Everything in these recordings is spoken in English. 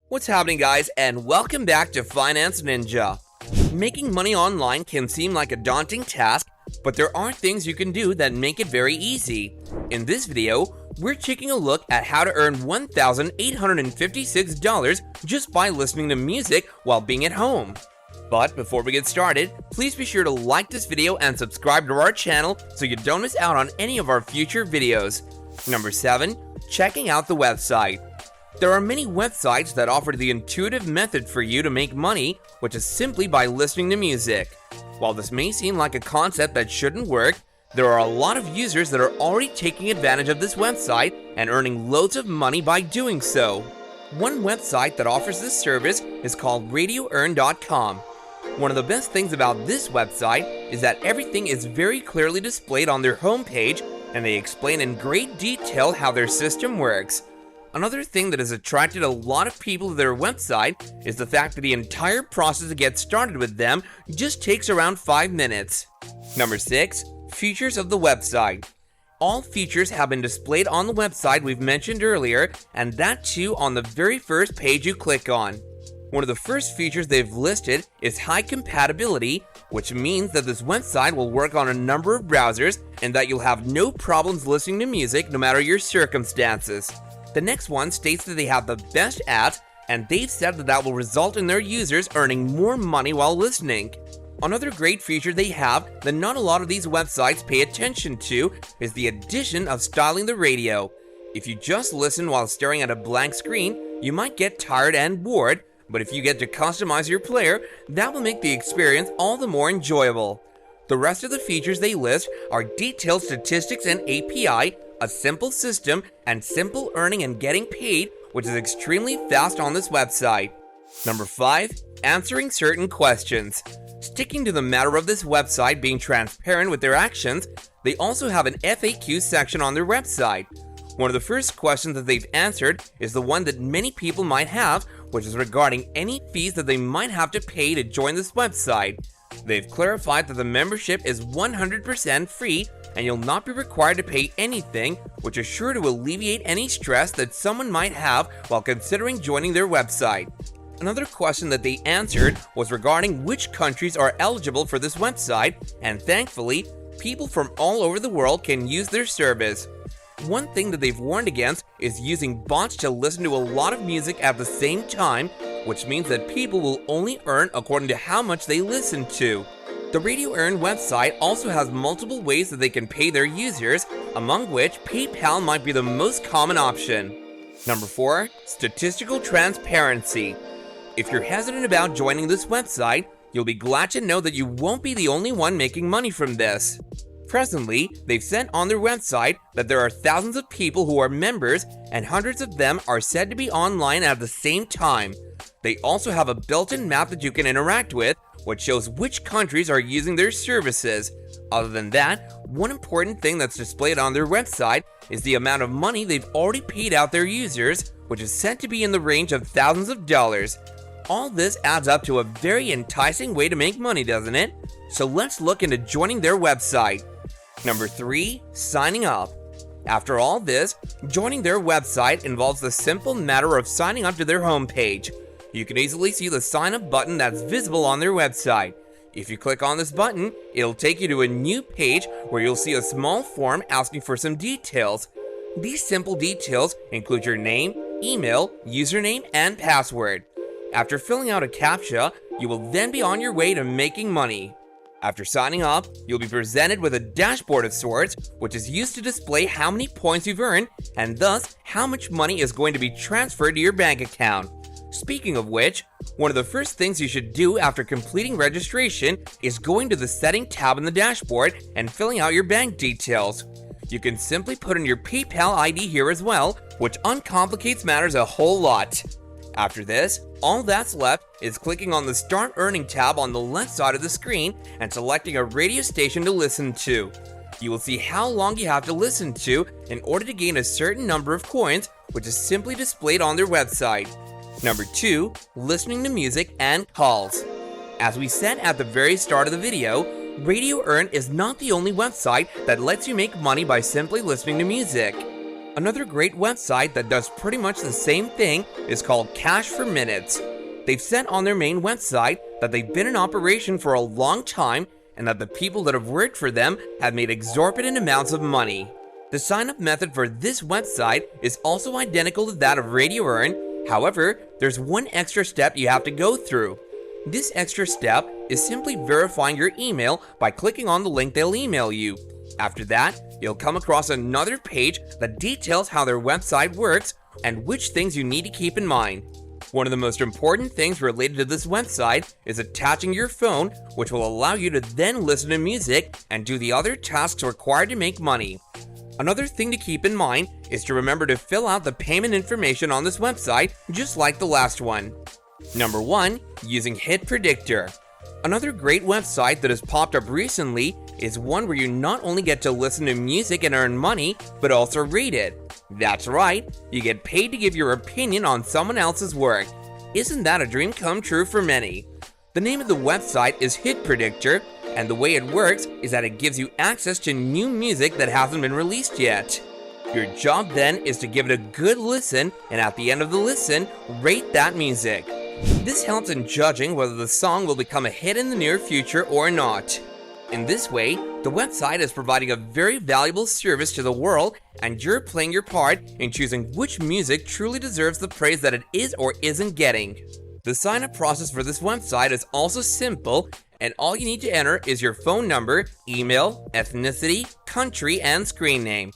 What's happening, guys, and welcome back to Finance Ninja. Making money online can seem like a daunting task, but there are things you can do that make it very easy. In this video, we're taking a look at how to earn $1,856 just by listening to music while being at home. But before we get started, please be sure to like this video and subscribe to our channel so you don't miss out on any of our future videos. Number 7. Checking out the website. There are many websites that offer the intuitive method for you to make money, which is simply by listening to music. While this may seem like a concept that shouldn't work, there are a lot of users that are already taking advantage of this website and earning loads of money by doing so. One website that offers this service is called radioearn.com. One of the best things about this website is that everything is very clearly displayed on their homepage, and they explain in great detail how their system works. Another thing that has attracted a lot of people to their website is the fact that the entire process to get started with them just takes around 5 minutes. Number 6. Features of the website. All features have been displayed on the website we've mentioned earlier, and that too on the very first page you click on. One of the first features they've listed is high compatibility, which means that this website will work on a number of browsers and that you'll have no problems listening to music no matter your circumstances. The next one states that they have the best ads, and they've said that will result in their users earning more money while listening. Another great feature they have that not a lot of these websites pay attention to is the addition of styling the radio. If you just listen while staring at a blank screen, you might get tired and bored, but if you get to customize your player, that will make the experience all the more enjoyable. The rest of the features they list are detailed statistics and API, a simple system, and simple earning and getting paid, which is extremely fast on this website. Number 5. Answering certain questions. Sticking to the matter of this website being transparent with their actions, they also have an FAQ section on their website. One of the first questions that they've answered is the one that many people might have, which is regarding any fees that they might have to pay to join this website. They've clarified that the membership is 100% free and you'll not be required to pay anything, which is sure to alleviate any stress that someone might have while considering joining their website. Another question that they answered was regarding which countries are eligible for this website, and thankfully, people from all over the world can use their service. One thing that they've warned against is using bots to listen to a lot of music at the same time, which means that people will only earn according to how much they listen to. The Radio Earn website also has multiple ways that they can pay their users, among which PayPal might be the most common option. Number 4. Statistical transparency. If you're hesitant about joining this website, you'll be glad to know that you won't be the only one making money from this. Presently, they've said on their website that there are thousands of people who are members and hundreds of them are said to be online at the same time. They also have a built-in map that you can interact with, which shows which countries are using their services. Other than that, one important thing that's displayed on their website is the amount of money they've already paid out their users, which is said to be in the range of thousands of dollars. All this adds up to a very enticing way to make money, doesn't it? So let's look into joining their website. Number 3. Signing up. After all this, joining their website involves the simple matter of signing up to their homepage. You can easily see the sign up button that's visible on their website. If you click on this button, it'll take you to a new page where you'll see a small form asking for some details. These simple details include your name, email, username, and password. After filling out a CAPTCHA, you will then be on your way to making money. After signing up, you'll be presented with a dashboard of sorts, which is used to display how many points you've earned and thus how much money is going to be transferred to your bank account. Speaking of which, one of the first things you should do after completing registration is going to the Setting tab in the dashboard and filling out your bank details. You can simply put in your PayPal ID here as well, which uncomplicates matters a whole lot. After this, all that's left is clicking on the Start Earning tab on the left side of the screen and selecting a radio station to listen to. You will see how long you have to listen to in order to gain a certain number of coins, which is simply displayed on their website. Number 2. Listening to music and calls. As we said at the very start of the video, Radio Earn is not the only website that lets you make money by simply listening to music. Another great website that does pretty much the same thing is called Cash for Minutes. They've said on their main website that they've been in operation for a long time and that the people that have worked for them have made exorbitant amounts of money. The sign-up method for this website is also identical to that of RadioEarn. However, there's one extra step you have to go through. This extra step is simply verifying your email by clicking on the link they'll email you. After that, you'll come across another page that details how their website works and which things you need to keep in mind. One of the most important things related to this website is attaching your phone, which will allow you to then listen to music and do the other tasks required to make money. Another thing to keep in mind is to remember to fill out the payment information on this website just like the last one. Number 1. Using Hit Predictor. Another great website that has popped up recently is one where you not only get to listen to music and earn money, but also read it. That's right, you get paid to give your opinion on someone else's work. Isn't that a dream come true for many? The name of the website is Hit Predictor, and the way it works is that it gives you access to new music that hasn't been released yet. Your job then is to give it a good listen, and at the end of the listen, rate that music. This helps in judging whether the song will become a hit in the near future or not. In this way, the website is providing a very valuable service to the world, and you're playing your part in choosing which music truly deserves the praise that it is or isn't getting. The sign-up process for this website is also simple, and all you need to enter is your phone number, email, ethnicity, country, and screen name.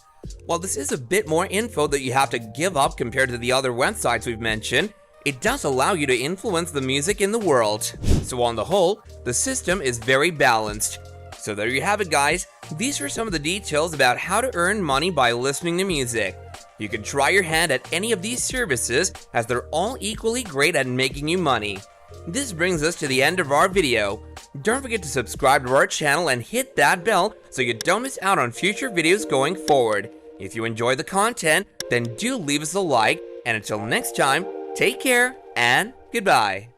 While this is a bit more info that you have to give up compared to the other websites we've mentioned, it does allow you to influence the music in the world. So on the whole, the system is very balanced. So there you have it, guys. These are some of the details about how to earn money by listening to music. You can try your hand at any of these services as they're all equally great at making you money. This brings us to the end of our video. Don't forget to subscribe to our channel and hit that bell so you don't miss out on future videos going forward. If you enjoy the content, then do leave us a like, and until next time, take care and goodbye.